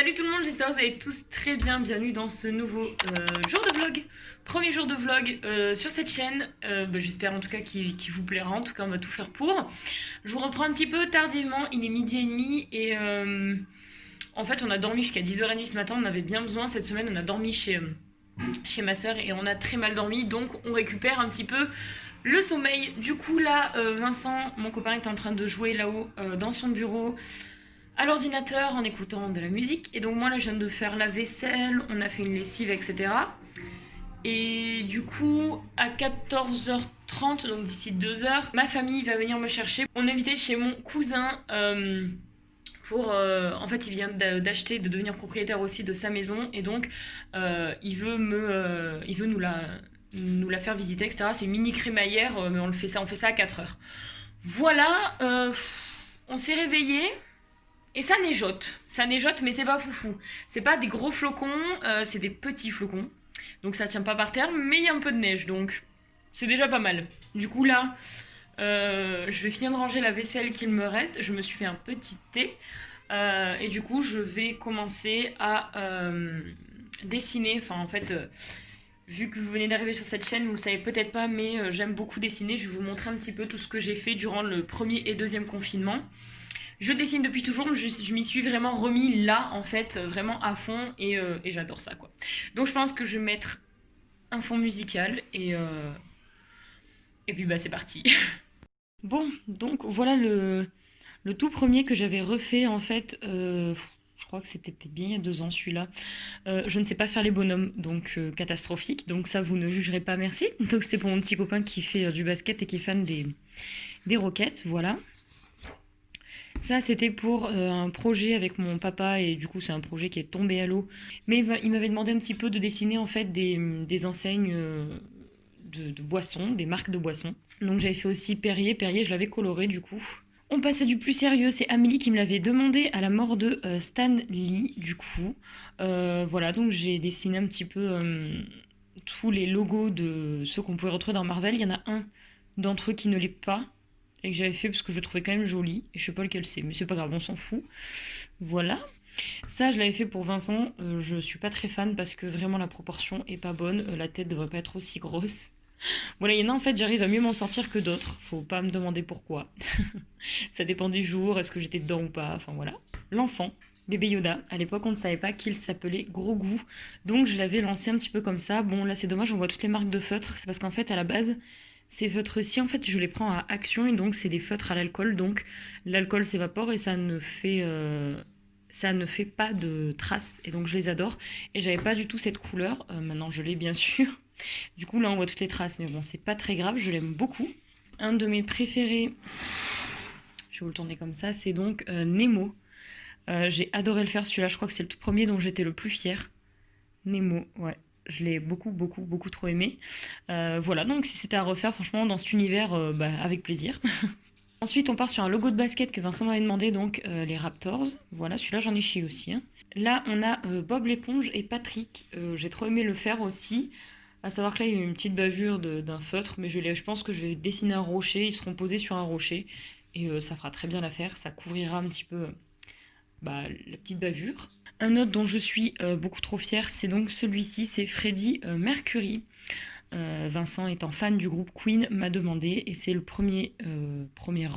Salut tout le monde, j'espère que vous allez tous très bien. Bienvenue dans ce nouveau jour de vlog. Premier jour de vlog sur cette chaîne. J'espère en tout cas qu'il vous plaira. En tout cas, on va tout faire pour. Je vous reprends un petit peu tardivement. Il est midi et demi et en fait, on a dormi jusqu'à 10h30 ce matin. On avait bien besoin. Cette semaine, on a dormi chez ma soeur et on a très mal dormi. Donc, on récupère un petit peu le sommeil. Du coup, là, Vincent, mon copain, est en train de jouer là-haut dans son bureau à l'ordinateur en écoutant de la musique. Et donc moi là je viens de faire la vaisselle, on a fait une lessive, etc. Et du coup à 14h30, donc d'ici 2h, ma famille va venir me chercher. On est invité chez mon cousin en fait il vient d'acheter, de devenir propriétaire aussi de sa maison. Et donc il veut nous la faire visiter, etc. C'est une mini crémaillère, mais on fait ça à 4h. Voilà, on s'est réveillé. Et ça neigeote, mais c'est pas foufou. C'est pas des gros flocons, c'est des petits flocons. Donc ça tient pas par terre, mais il y a un peu de neige, donc c'est déjà pas mal. Du coup là, je vais finir de ranger la vaisselle qu'il me reste. Je me suis fait un petit thé. Et du coup, je vais commencer à dessiner. Enfin, en fait, vu que vous venez d'arriver sur cette chaîne, vous le savez peut-être pas, mais j'aime beaucoup dessiner. Je vais vous montrer un petit peu tout ce que j'ai fait durant le premier et deuxième confinement. Je dessine depuis toujours, je m'y suis vraiment remis là, en fait, vraiment à fond, et j'adore ça, quoi. Donc je pense que je vais mettre un fond musical, et puis bah c'est parti. Bon, donc voilà le tout premier que j'avais refait, en fait, je crois que c'était peut-être bien il y a 2 ans, celui-là. Je ne sais pas faire les bonhommes, donc catastrophique, donc ça vous ne jugerez pas, merci. Donc c'était pour mon petit copain qui fait du basket et qui est fan des Rockets, voilà. Ça, c'était pour un projet avec mon papa et du coup, c'est un projet qui est tombé à l'eau. Mais il m'avait demandé un petit peu de dessiner en fait des enseignes de boissons, des marques de boissons. Donc j'avais fait aussi Perrier. Perrier, je l'avais coloré du coup. On passe à du plus sérieux. C'est Amélie qui me l'avait demandé à la mort de Stan Lee du coup. Voilà, donc j'ai dessiné un petit peu tous les logos de ceux qu'on pouvait retrouver dans Marvel. Il y en a un d'entre eux qui ne l'est pas et que j'avais fait parce que je le trouvais quand même joli. Et je sais pas lequel c'est, mais c'est pas grave, on s'en fout. Voilà. Ça, je l'avais fait pour Vincent. Je suis pas très fan parce que vraiment la proportion est pas bonne. La tête devrait pas être aussi grosse. Voilà, il y en a en fait, j'arrive à mieux m'en sortir que d'autres. Faut pas me demander pourquoi. Ça dépend des jours, est-ce que j'étais dedans ou pas. Enfin voilà. L'enfant, bébé Yoda. À l'époque, on ne savait pas qu'il s'appelait Gros Goût. Donc je l'avais lancé un petit peu comme ça. Bon, là c'est dommage, on voit toutes les marques de feutres. C'est parce qu'en fait, à la base, ces feutres-ci, en fait, je les prends à Action et donc c'est des feutres à l'alcool. Donc l'alcool s'évapore et ça ne fait pas de traces. Et donc je les adore. Et j'avais pas du tout cette couleur. Maintenant, je l'ai bien sûr. Du coup, là, on voit toutes les traces. Mais bon, c'est pas très grave. Je l'aime beaucoup. Un de mes préférés, je vais vous le tourner comme ça, c'est donc Nemo. J'ai adoré le faire celui-là. Je crois que c'est le tout premier dont j'étais le plus fière. Nemo, ouais. Je l'ai beaucoup, beaucoup, beaucoup trop aimé. Voilà, donc si c'était à refaire, franchement, dans cet univers, avec plaisir. Ensuite, on part sur un logo de basket que Vincent m'avait demandé, donc les Raptors. Voilà, celui-là, j'en ai chié aussi. Hein. Là, on a Bob l'éponge et Patrick. J'ai trop aimé le faire aussi. À savoir que là, il y a eu une petite bavure d'un feutre, mais je pense que je vais dessiner un rocher. Ils seront posés sur un rocher et ça fera très bien l'affaire. Ça couvrira un petit peu la petite bavure. Un autre dont je suis beaucoup trop fière, c'est donc celui-ci, c'est Freddie Mercury. Vincent étant fan du groupe Queen m'a demandé et c'est le premier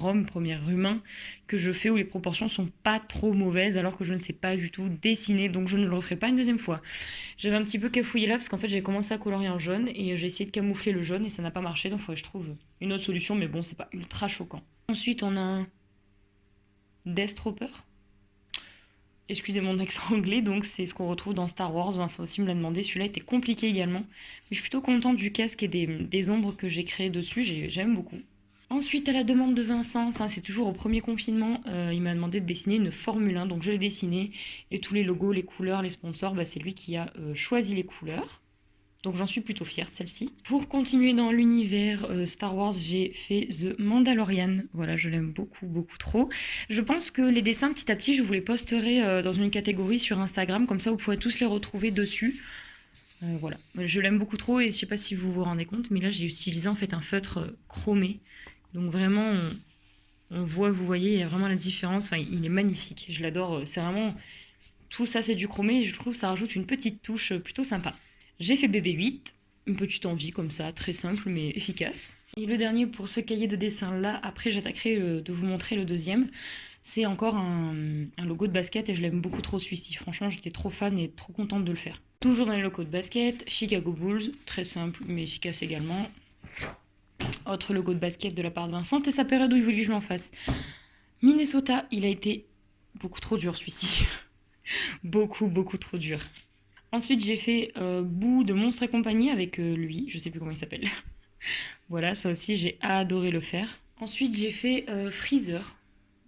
homme, premier humain que je fais où les proportions sont pas trop mauvaises alors que je ne sais pas du tout dessiner, donc je ne le referai pas une deuxième fois. J'avais un petit peu cafouillé là parce qu'en fait j'avais commencé à colorier en jaune et j'ai essayé de camoufler le jaune et ça n'a pas marché, donc il faudrait que je trouve une autre solution, mais bon, c'est pas ultra choquant. Ensuite on a un Death Trooper. Excusez mon accent anglais, donc c'est ce qu'on retrouve dans Star Wars. Vincent aussi me l'a demandé. Celui-là était compliqué également. Mais je suis plutôt contente du casque et des ombres que j'ai créées dessus. J'aime beaucoup. Ensuite, à la demande de Vincent, ça c'est toujours au premier confinement, il m'a demandé de dessiner une Formule 1. Donc je l'ai dessiné. Et tous les logos, les couleurs, les sponsors, c'est lui qui a choisi les couleurs. Donc j'en suis plutôt fière de celle-ci. Pour continuer dans l'univers Star Wars, j'ai fait The Mandalorian. Voilà, je l'aime beaucoup, beaucoup trop. Je pense que les dessins, petit à petit, je vous les posterai dans une catégorie sur Instagram. Comme ça, vous pourrez tous les retrouver dessus. Voilà, je l'aime beaucoup trop et je sais pas si vous vous rendez compte, mais là, j'ai utilisé en fait un feutre chromé. Donc vraiment, on voit, vous voyez, il y a vraiment la différence. Enfin, il est magnifique. Je l'adore. C'est vraiment... tout ça c'est du chromé et je trouve que ça rajoute une petite touche plutôt sympa. J'ai fait BB8, une petite envie comme ça, très simple mais efficace. Et le dernier pour ce cahier de dessin là, après j'attaquerai de vous montrer le deuxième. C'est encore un logo de basket et je l'aime beaucoup trop celui-ci. Franchement, j'étais trop fan et trop contente de le faire. Toujours dans les logos de basket, Chicago Bulls, très simple mais efficace également. Autre logo de basket de la part de Vincent, et sa période où il voulait que je l'en fasse. Minnesota, il a été beaucoup trop dur celui-ci. beaucoup trop dur. Ensuite, j'ai fait Boo de Monstres et compagnie avec lui, je sais plus comment il s'appelle. Voilà, ça aussi, j'ai adoré le faire. Ensuite, j'ai fait Freezer.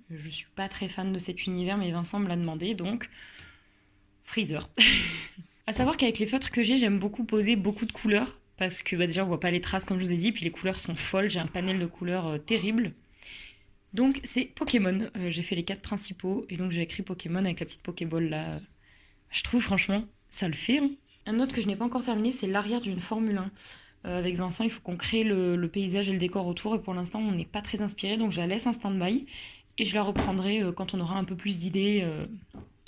Je suis pas très fan de cet univers, mais Vincent me l'a demandé, donc Freezer. À savoir qu'avec les feutres que j'ai, j'aime beaucoup poser beaucoup de couleurs, parce que déjà on voit pas les traces comme je vous ai dit, puis les couleurs sont folles, j'ai un panel de couleurs terrible. Donc c'est Pokémon, j'ai fait les 4 principaux, et donc j'ai écrit Pokémon avec la petite Pokéball là. Je trouve franchement, ça le fait. Hein. Un autre que je n'ai pas encore terminé, c'est l'arrière d'une Formule 1. Avec Vincent, il faut qu'on crée le paysage et le décor autour, et pour l'instant on n'est pas très inspiré, donc je la laisse en stand-by. Et je la reprendrai quand on aura un peu plus d'idées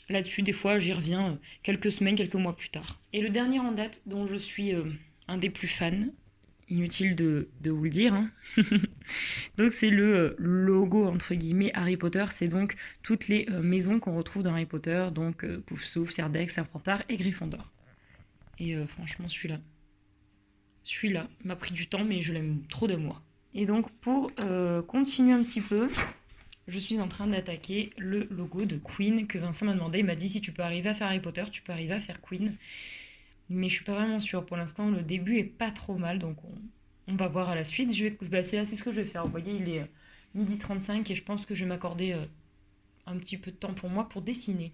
là-dessus. Des fois, j'y reviens quelques semaines, quelques mois plus tard. Et le dernier en date, dont je suis un des plus fans, inutile de vous le dire, hein. Donc c'est le logo, entre guillemets, Harry Potter. C'est donc toutes les maisons qu'on retrouve dans Harry Potter. Donc Poufsouffle, Serdex, Serpentard et Gryffondor. Et franchement, celui-là m'a pris du temps, mais je l'aime trop d'amour. Et donc pour continuer un petit peu... Je suis en train d'attaquer le logo de Queen que Vincent m'a demandé. Il m'a dit si tu peux arriver à faire Harry Potter, tu peux arriver à faire Queen. Mais je suis pas vraiment sûre. Pour l'instant, le début est pas trop mal, donc on va voir à la suite. C'est ce que je vais faire. Vous voyez, il est 12h35 et je pense que je vais m'accorder un petit peu de temps pour moi pour dessiner.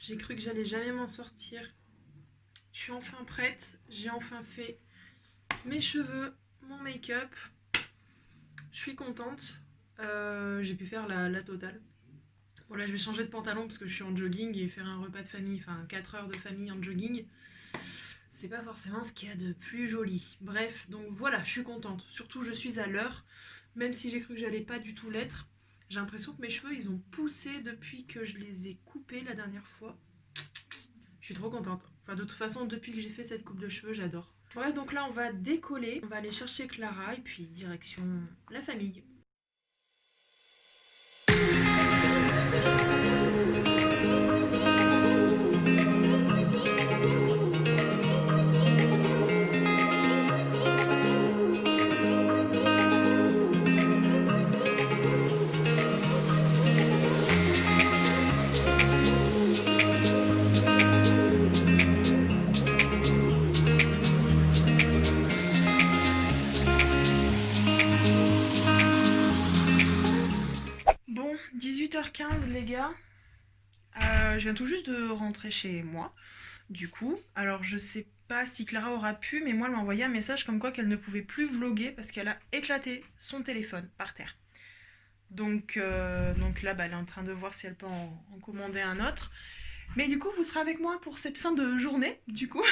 J'ai cru que j'allais jamais m'en sortir. Je suis enfin prête. J'ai enfin fait mes cheveux, mon make-up. Je suis contente. J'ai pu faire la totale. Bon là je vais changer de pantalon parce que je suis en jogging et faire un repas de famille, enfin 4 heures de famille en jogging, c'est pas forcément ce qu'il y a de plus joli. Bref, donc voilà, je suis contente. Surtout je suis à l'heure, même si j'ai cru que j'allais pas du tout l'être. J'ai l'impression que mes cheveux, ils ont poussé depuis que je les ai coupés la dernière fois. Je suis trop contente. Enfin, de toute façon, depuis que j'ai fait cette coupe de cheveux, j'adore. Bref, donc là, on va décoller. On va aller chercher Clara et puis direction la famille. Bon, 18h15 les gars, je viens tout juste de rentrer chez moi, du coup, alors je sais pas si Clara aura pu, mais moi elle m'a envoyé un message comme quoi qu'elle ne pouvait plus vlogger parce qu'elle a éclaté son téléphone par terre. Donc là, elle est en train de voir si elle peut en commander un autre. Mais du coup, vous serez avec moi pour cette fin de journée, du coup.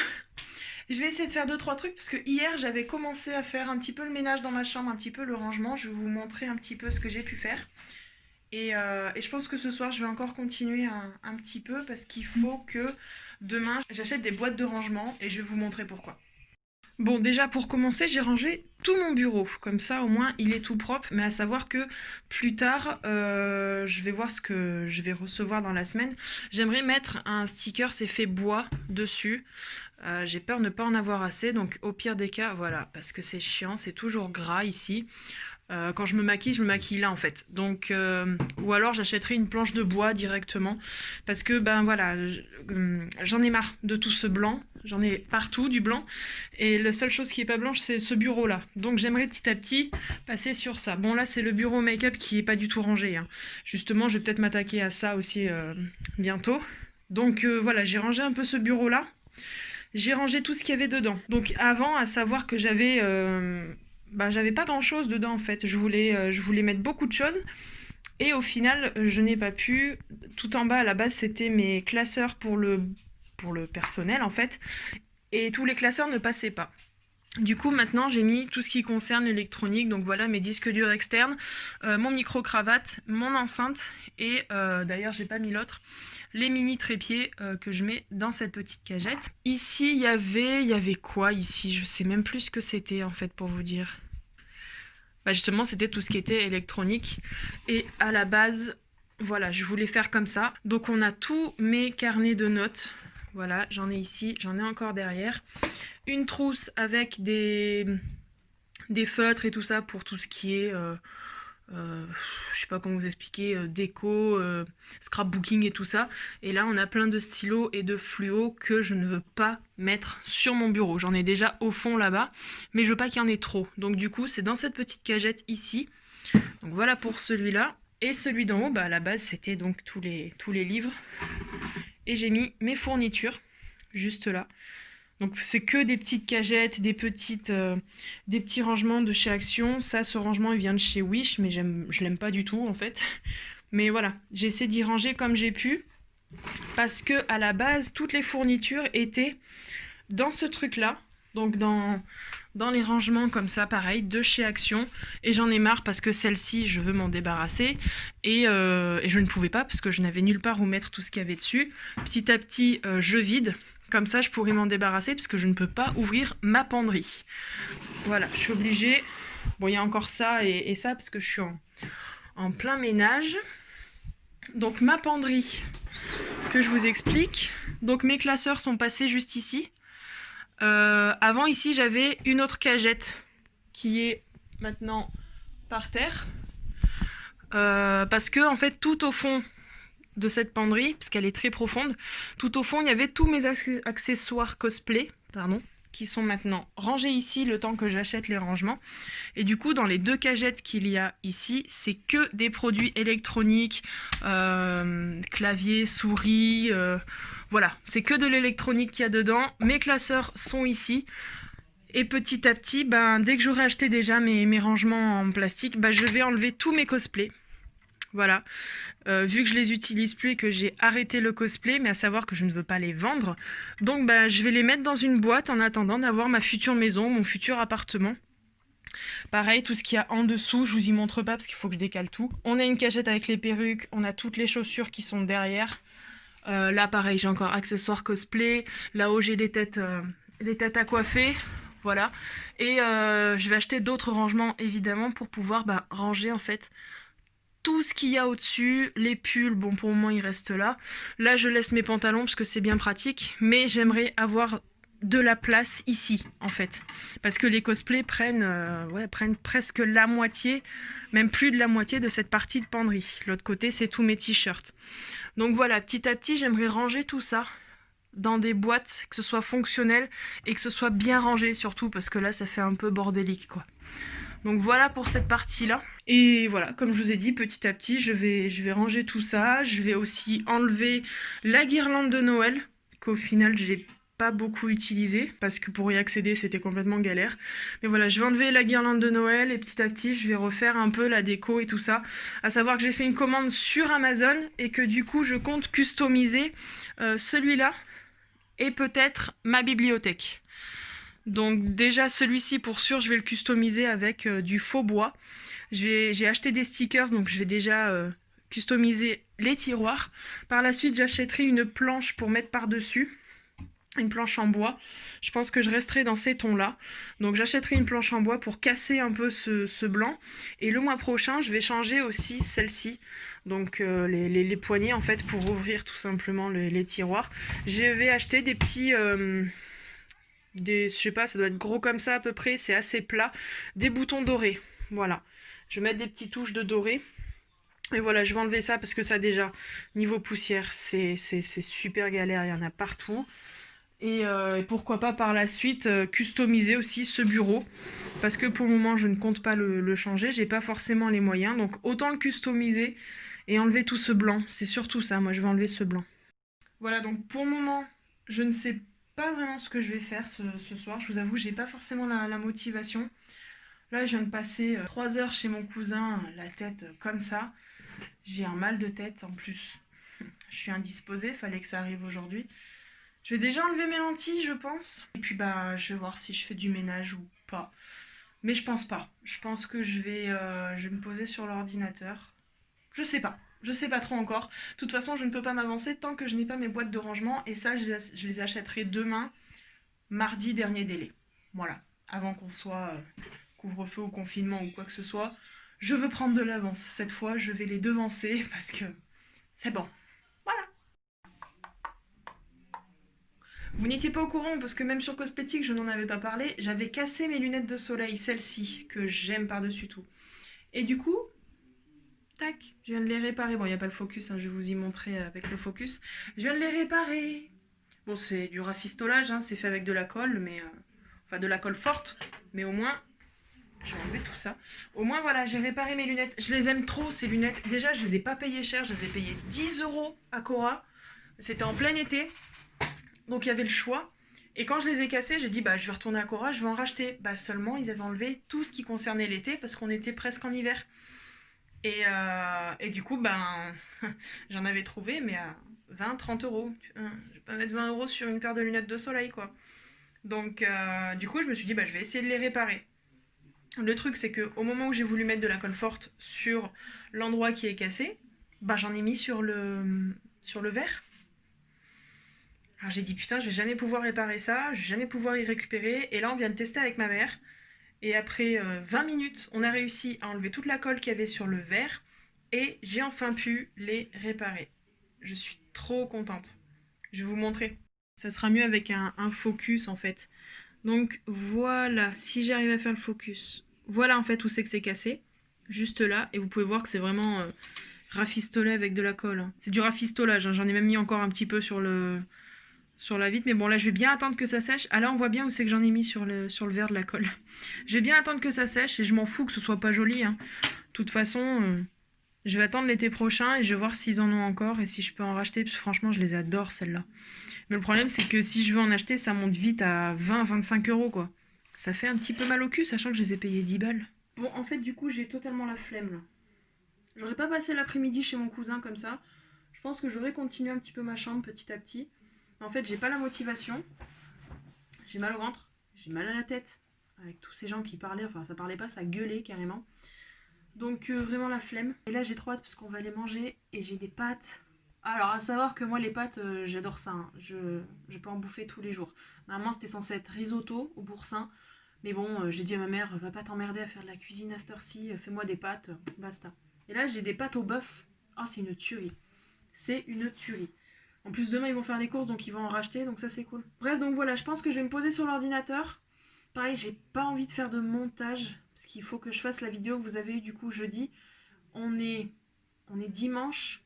Je vais essayer de faire 2-3 trucs, parce que hier, j'avais commencé à faire un petit peu le ménage dans ma chambre, un petit peu le rangement. Je vais vous montrer un petit peu ce que j'ai pu faire. Et je pense que ce soir, je vais encore continuer un petit peu, parce qu'il faut que demain, j'achète des boîtes de rangement, et je vais vous montrer pourquoi. Bon, déjà pour commencer, j'ai rangé tout mon bureau. Comme ça, au moins, il est tout propre. Mais à savoir que plus tard, je vais voir ce que je vais recevoir dans la semaine. J'aimerais mettre un sticker, c'est fait bois, dessus. J'ai peur de ne pas en avoir assez. Donc, au pire des cas, voilà. Parce que c'est chiant, c'est toujours gras ici. Quand je me maquille là en fait. Donc, ou alors j'achèterai une planche de bois directement. Parce que voilà, j'en ai marre de tout ce blanc. J'en ai partout du blanc. Et la seule chose qui est pas blanche, c'est ce bureau là. Donc j'aimerais petit à petit passer sur ça. Bon là c'est le bureau make-up qui est pas du tout rangé. Hein. Justement, je vais peut-être m'attaquer à ça aussi bientôt. Donc voilà, j'ai rangé un peu ce bureau là. J'ai rangé tout ce qu'il y avait dedans. Donc avant, à savoir que j'avais bah, j'avais pas grand chose dedans en fait. Je voulais mettre beaucoup de choses. Et au final, je n'ai pas pu. Tout en bas, à la base, c'était mes classeurs pour le personnel en fait. Et tous les classeurs ne passaient pas. Du coup, maintenant, j'ai mis tout ce qui concerne l'électronique. Donc voilà, mes disques durs externes, mon micro-cravate, mon enceinte et d'ailleurs, j'ai pas mis l'autre, les mini trépieds que je mets dans cette petite cagette. Ici, il y avait quoi ici? Je sais même plus ce que c'était en fait pour vous dire. Bah justement, c'était tout ce qui était électronique. Et à la base, voilà, je voulais faire comme ça. Donc on a tous mes carnets de notes. Voilà, j'en ai ici, j'en ai encore derrière. Une trousse avec des feutres et tout ça pour tout ce qui est, je sais pas comment vous expliquer, déco, scrapbooking et tout ça. Et là, on a plein de stylos et de fluo que je ne veux pas mettre sur mon bureau. J'en ai déjà au fond là-bas, mais je veux pas qu'il y en ait trop. Donc du coup, c'est dans cette petite cagette ici. Donc voilà pour celui-là. Et celui d'en haut, bah à la base, c'était donc tous les livres. Et j'ai mis mes fournitures, juste là. Donc c'est que des petites cagettes, des petits rangements de chez Action. Ça, ce rangement, il vient de chez Wish, mais je l'aime pas du tout en fait. Mais voilà, j'ai essayé d'y ranger comme j'ai pu. Parce que à la base, toutes les fournitures étaient dans ce truc-là. Donc dans les rangements comme ça, pareil, de chez Action. Et j'en ai marre parce que celle-ci, je veux m'en débarrasser. Et je ne pouvais pas parce que je n'avais nulle part où mettre tout ce qu'il y avait dessus. Petit à petit, je vide. Comme ça, je pourrais m'en débarrasser parce que je ne peux pas ouvrir ma penderie. Voilà, je suis obligée. Bon, il y a encore ça et ça parce que je suis en plein ménage. Donc, ma penderie, que je vous explique. Donc, mes classeurs sont passés juste ici. Avant, ici, j'avais une autre cagette qui est maintenant par terre. Parce que, en fait, tout au fond de cette penderie, parce qu'elle est très profonde, tout au fond, il y avait tous mes accessoires cosplay, qui sont maintenant rangés ici le temps que j'achète les rangements. Et du coup, dans les deux cagettes qu'il y a ici, c'est que des produits électroniques, clavier, souris, voilà, c'est que de l'électronique qu'il y a dedans. Mes classeurs sont ici. Et petit à petit, dès que j'aurai acheté déjà mes rangements en plastique, je vais enlever tous mes cosplays. Voilà, vu que je les utilise plus et que j'ai arrêté le cosplay, mais à savoir que je ne veux pas les vendre, donc je vais les mettre dans une boîte en attendant d'avoir ma future maison, mon futur appartement. Pareil, tout ce qu'il y a en dessous, je vous y montre pas parce qu'il faut que je décale tout. On a une cagette avec les perruques, on a toutes les chaussures qui sont derrière. Là pareil, j'ai encore accessoires cosplay, là-haut j'ai les têtes à coiffer. Voilà, et je vais acheter d'autres rangements évidemment pour pouvoir ranger en fait tout ce qu'il y a au-dessus, les pulls, bon pour le moment ils restent là. Là je laisse mes pantalons parce que c'est bien pratique, mais j'aimerais avoir de la place ici en fait. Parce que les cosplays prennent presque la moitié, même plus de la moitié de cette partie de penderie. L'autre côté c'est tous mes t-shirts. Donc voilà, petit à petit j'aimerais ranger tout ça dans des boîtes, que ce soit fonctionnel et que ce soit bien rangé surtout parce que là ça fait un peu bordélique quoi. Donc voilà pour cette partie-là. Et voilà, comme je vous ai dit, petit à petit, je vais ranger tout ça. Je vais aussi enlever la guirlande de Noël, qu'au final, j'ai pas beaucoup utilisée, parce que pour y accéder, c'était complètement galère. Mais voilà, je vais enlever la guirlande de Noël, et petit à petit, je vais refaire un peu la déco et tout ça. À savoir que j'ai fait une commande sur Amazon, et que du coup, je compte customiser celui-là, et peut-être ma bibliothèque. Donc déjà celui-ci pour sûr je vais le customiser avec du faux bois. J'ai acheté des stickers donc je vais déjà customiser les tiroirs. Par la suite j'achèterai une planche pour mettre par-dessus. Une planche en bois. Je pense que je resterai dans ces tons-là. Donc j'achèterai une planche en bois pour casser un peu ce blanc. Et le mois prochain je vais changer aussi celle-ci. Donc les poignées en fait pour ouvrir tout simplement les tiroirs. Je vais acheter des petits... je sais pas, ça doit être gros comme ça à peu près, c'est assez plat, des boutons dorés, voilà. Je vais mettre des petites touches de doré, et voilà, je vais enlever ça parce que ça déjà, niveau poussière, c'est super galère, il y en a partout. Et pourquoi pas par la suite customiser aussi ce bureau, parce que pour le moment je ne compte pas le changer, j'ai pas forcément les moyens, donc autant le customiser et enlever tout ce blanc, c'est surtout ça, moi je vais enlever ce blanc. Voilà, donc pour le moment, je ne sais pas vraiment ce que je vais faire ce soir. Je vous avoue, j'ai pas forcément la motivation. Là, je viens de passer 3 heures chez mon cousin, la tête comme ça. J'ai un mal de tête en plus. Je suis indisposée, fallait que ça arrive aujourd'hui. Je vais déjà enlever mes lentilles, je pense. Et puis, bah, je vais voir si je fais du ménage ou pas. Mais je pense pas. Je pense que je vais me poser sur l'ordinateur. Je sais pas. Je sais pas trop encore. De toute façon, je ne peux pas m'avancer tant que je n'ai pas mes boîtes de rangement. Et ça, je les achèterai demain, mardi, dernier délai. Voilà. Avant qu'on soit couvre-feu ou confinement ou quoi que ce soit. Je veux prendre de l'avance. Cette fois, je vais les devancer parce que c'est bon. Voilà. Vous n'étiez pas au courant parce que même sur Cosmétique, je n'en avais pas parlé. J'avais cassé mes lunettes de soleil, celles-ci, que j'aime par-dessus tout. Et du coup, tac, je viens de les réparer. Bon, il n'y a pas le focus, hein, je vais vous y montrer avec le focus. Je viens de les réparer. Bon, c'est du rafistolage, hein, c'est fait avec de la colle, mais... enfin, de la colle forte. Mais au moins... je vais enlever tout ça. Au moins, voilà, j'ai réparé mes lunettes. Je les aime trop, ces lunettes. Déjà, je les ai pas payées cher. Je les ai payées 10 € à Cora. C'était en plein été. Donc, il y avait le choix. Et quand je les ai cassées, j'ai dit, bah, je vais retourner à Cora, je vais en racheter. Bah, seulement, ils avaient enlevé tout ce qui concernait l'été parce qu'on était presque en hiver. Et du coup, ben, j'en avais trouvé, mais à 20-30 €. Je vais pas mettre 20 € sur une paire de lunettes de soleil, quoi. Donc, du coup, je me suis dit, bah, je vais essayer de les réparer. Le truc, c'est qu'au moment où j'ai voulu mettre de la colle forte sur l'endroit qui est cassé, bah, j'en ai mis sur le verre. Alors j'ai dit, putain, je vais jamais pouvoir réparer ça, je vais jamais pouvoir y récupérer. Et là, on vient de tester avec ma mère. Et après 20 minutes, on a réussi à enlever toute la colle qu'il y avait sur le verre. Et j'ai enfin pu les réparer. Je suis trop contente. Je vais vous montrer. Ça sera mieux avec un focus en fait. Donc voilà, si j'arrive à faire le focus. Voilà en fait où c'est que c'est cassé. Juste là. Et vous pouvez voir que c'est vraiment rafistolé avec de la colle. Hein. C'est du rafistolage. Hein. J'en ai même mis encore un petit peu sur la vitre. Mais bon, là, je vais bien attendre que ça sèche. Ah là, on voit bien où c'est que j'en ai mis sur le verre de la colle. Je vais bien attendre que ça sèche et je m'en fous que ce soit pas joli. Hein. De toute façon, je vais attendre l'été prochain et je vais voir s'ils en ont encore et si je peux en racheter. Parce que franchement, je les adore, celles-là. Mais le problème, c'est que si je veux en acheter, ça monte vite à 20-25 € quoi. Ça fait un petit peu mal au cul, sachant que je les ai payés 10 balles. Bon, en fait, du coup, j'ai totalement la flemme, là. J'aurais pas passé l'après-midi chez mon cousin comme ça. Je pense que j'aurais continué un petit peu ma chambre petit à petit. Mais en fait, j'ai pas la motivation. J'ai mal au ventre. J'ai mal à la tête. Avec tous ces gens qui parlaient. Enfin, ça parlait pas, ça gueulait carrément. Donc, vraiment la flemme. Et là, j'ai trop hâte parce qu'on va aller manger. Et j'ai des pâtes. Alors, à savoir que moi, les pâtes, j'adore ça. Hein. Je peux en bouffer tous les jours. Normalement, c'était censé être risotto au boursin. Mais bon, j'ai dit à ma mère, va pas t'emmerder à faire de la cuisine à cette heure-ci. Fais-moi des pâtes. Basta. Et là, j'ai des pâtes au bœuf. Oh, c'est une tuerie. C'est une tuerie. En plus, demain, ils vont faire les courses, donc ils vont en racheter. Donc ça, c'est cool. Bref, donc voilà, je pense que je vais me poser sur l'ordinateur. Pareil, j'ai pas envie de faire de montage. Parce qu'il faut que je fasse la vidéo que vous avez eue du coup jeudi. On est dimanche.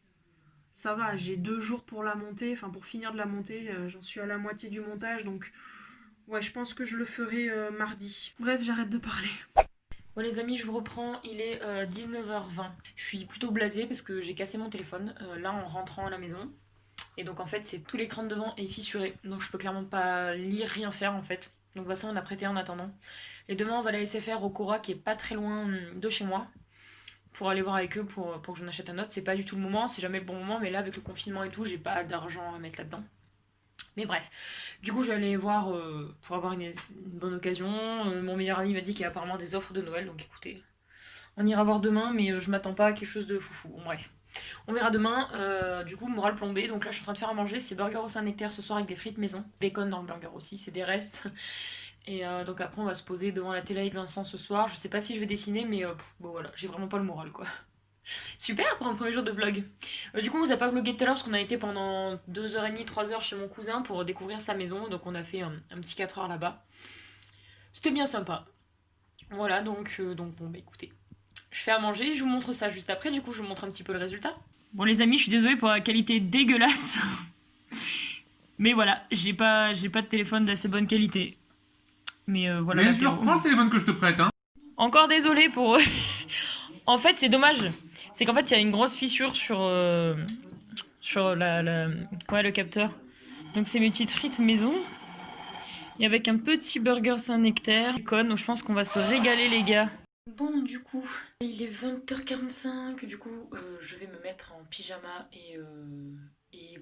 Ça va, j'ai 2 jours pour la monter, enfin pour finir de la monter, j'en suis à la moitié du montage, donc ouais, je pense que je le ferai mardi. Bref, j'arrête de parler. Bon les amis, je vous reprends, il est 19h20. Je suis plutôt blasée parce que j'ai cassé mon téléphone, là en rentrant à la maison. Et donc en fait, c'est tout l'écran de devant est fissuré, donc je peux clairement pas lire, rien faire en fait. Donc bah ça, on a prêté en attendant. Et demain, on va à la SFR au Cora qui est pas très loin de chez moi. Pour aller voir avec eux pour que j'en achète un autre. C'est pas du tout le moment, c'est jamais le bon moment, mais là avec le confinement et tout, j'ai pas d'argent à mettre là-dedans. Mais bref, du coup je vais aller voir pour avoir une bonne occasion. Mon meilleur ami m'a dit qu'il y a apparemment des offres de Noël, donc écoutez, on ira voir demain, mais je m'attends pas à quelque chose de foufou. Bon bref, on verra demain. Du coup, moral plombé, donc là je suis en train de faire à manger, c'est burger au Saint-Nectaire ce soir avec des frites maison. Bacon dans le burger aussi, c'est des restes. Et donc après on va se poser devant la télé avec Vincent ce soir. Je sais pas si je vais dessiner mais bon voilà, j'ai vraiment pas le moral quoi. Super pour un premier jour de vlog. Du coup on vous a pas vlogué tout à l'heure parce qu'on a été pendant 2h30, 3h chez mon cousin pour découvrir sa maison. Donc on a fait un petit 4 heures là-bas. C'était bien sympa. Voilà donc bon bah écoutez. Je fais à manger, je vous montre ça juste après, du coup je vous montre un petit peu le résultat. Bon les amis, je suis désolée pour la qualité dégueulasse. Mais voilà, j'ai pas de téléphone d'assez bonne qualité. Mais voilà. Mais je reprends le téléphone que je te prête, hein. Encore désolé pour eux. En fait, c'est dommage. C'est qu'en fait, il y a une grosse fissure sur ouais, le capteur. Donc c'est mes petites frites maison. Et avec un petit burger Saint-Nectaire. Donc je pense qu'on va se régaler les gars. Bon du coup, il est 20h45, du coup je vais me mettre en pyjama et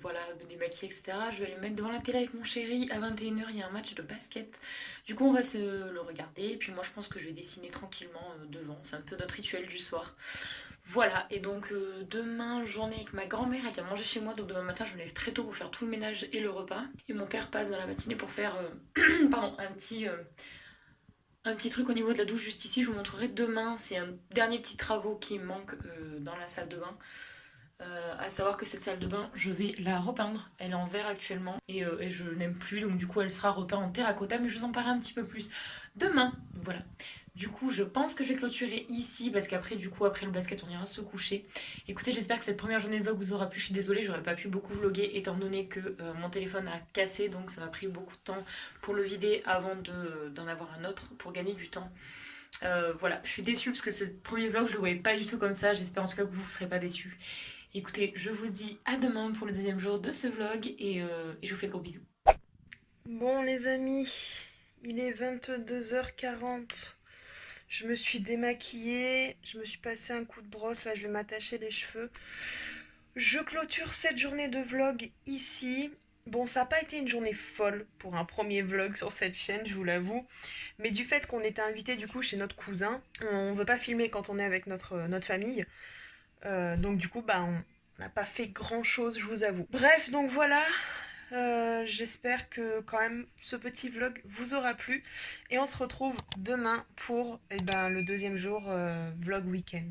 voilà, me démaquiller etc. Je vais aller me mettre devant la télé avec mon chéri, à 21h il y a un match de basket. Du coup on va se le regarder et puis moi je pense que je vais dessiner tranquillement devant, c'est un peu notre rituel du soir. Voilà, et donc demain journée avec ma grand-mère, elle vient manger chez moi, donc demain matin je me lève très tôt pour faire tout le ménage et le repas. Et mon père passe dans la matinée pour faire pardon, un petit truc au niveau de la douche juste ici, je vous montrerai demain. C'est un dernier petit travaux qui manque dans la salle de bain. À savoir que cette salle de bain, je vais la repeindre. Elle est en verre actuellement et je n'aime plus, donc du coup elle sera repeinte en terracotta, mais je vous en parlerai un petit peu plus demain. Voilà. Du coup, je pense que je vais clôturer ici parce qu'après, du coup, après le basket, on ira se coucher. Écoutez, j'espère que cette première journée de vlog vous aura plu. Je suis désolée, j'aurais pas pu beaucoup vloguer étant donné que mon téléphone a cassé, donc ça m'a pris beaucoup de temps pour le vider avant d'en avoir un autre pour gagner du temps. Voilà, je suis déçue parce que ce premier vlog, je le voyais pas du tout comme ça. J'espère en tout cas que vous ne serez pas déçus. Écoutez, je vous dis à demain pour le deuxième jour de ce vlog et je vous fais de gros bisous. Bon les amis, il est 22h40. Je me suis démaquillée, je me suis passé un coup de brosse, là je vais m'attacher les cheveux. Je clôture cette journée de vlog ici. Bon, ça n'a pas été une journée folle pour un premier vlog sur cette chaîne, je vous l'avoue. Mais du fait qu'on était invité du coup chez notre cousin, on veut pas filmer quand on est avec notre famille. Donc du coup, bah, on n'a pas fait grand chose, je vous avoue. Bref, donc voilà. J'espère que quand même ce petit vlog vous aura plu. Et on se retrouve demain pour le deuxième jour vlog week-end.